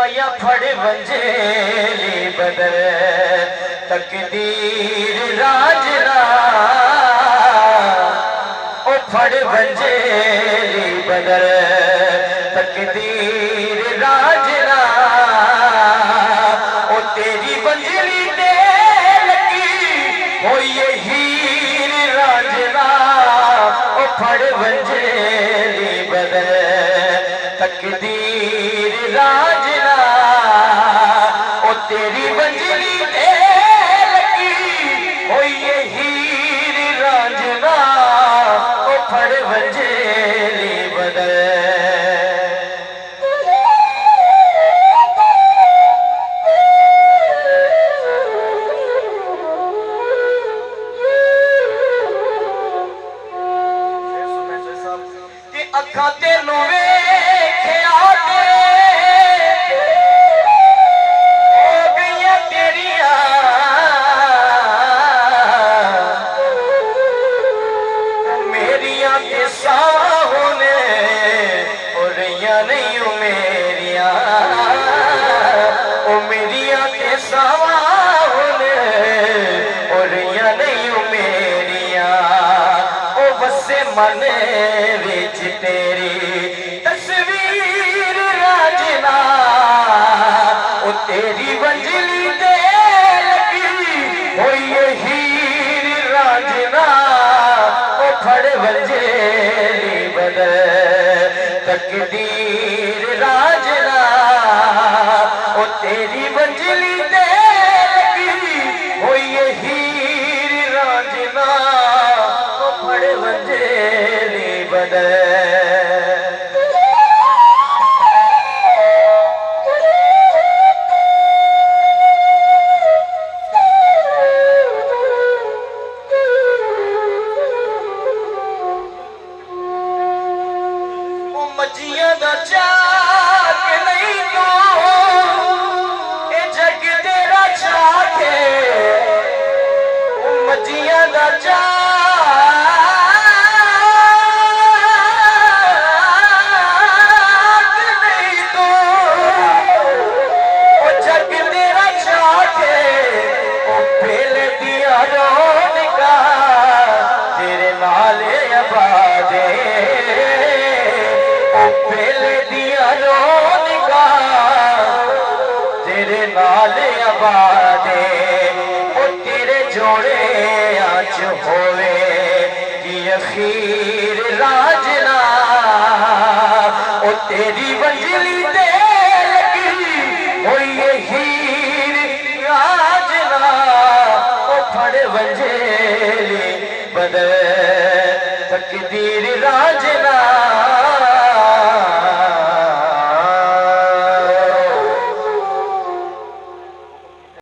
या फड़ वंजेली बदल तकदीर राजना ओ फड़ वंजेली बदल तकदीर राजना ओ तेरी वंजली दे लगी हो ये हीर राजना ओ फड़ वंजेली बदल तकदीर राजना ओ तेरी वंजली दे लगी हो ये हीर राजना ओ फड़ वंजेली बदल। अखा तेनू वेख्या हो गईयां तेरियां मेरियां ते साहों ने हो रहियां नहीं ओ मेरियां ओ मेरियां ते साहों ने हो रहियां नहीं ओ मेरियां ओ वसे मन विच तेरी तस्वीर राजना ओ तेरी वंजली दे लगी हो ये हीर राजना ओ फड़ वंजेली बदल तकदीर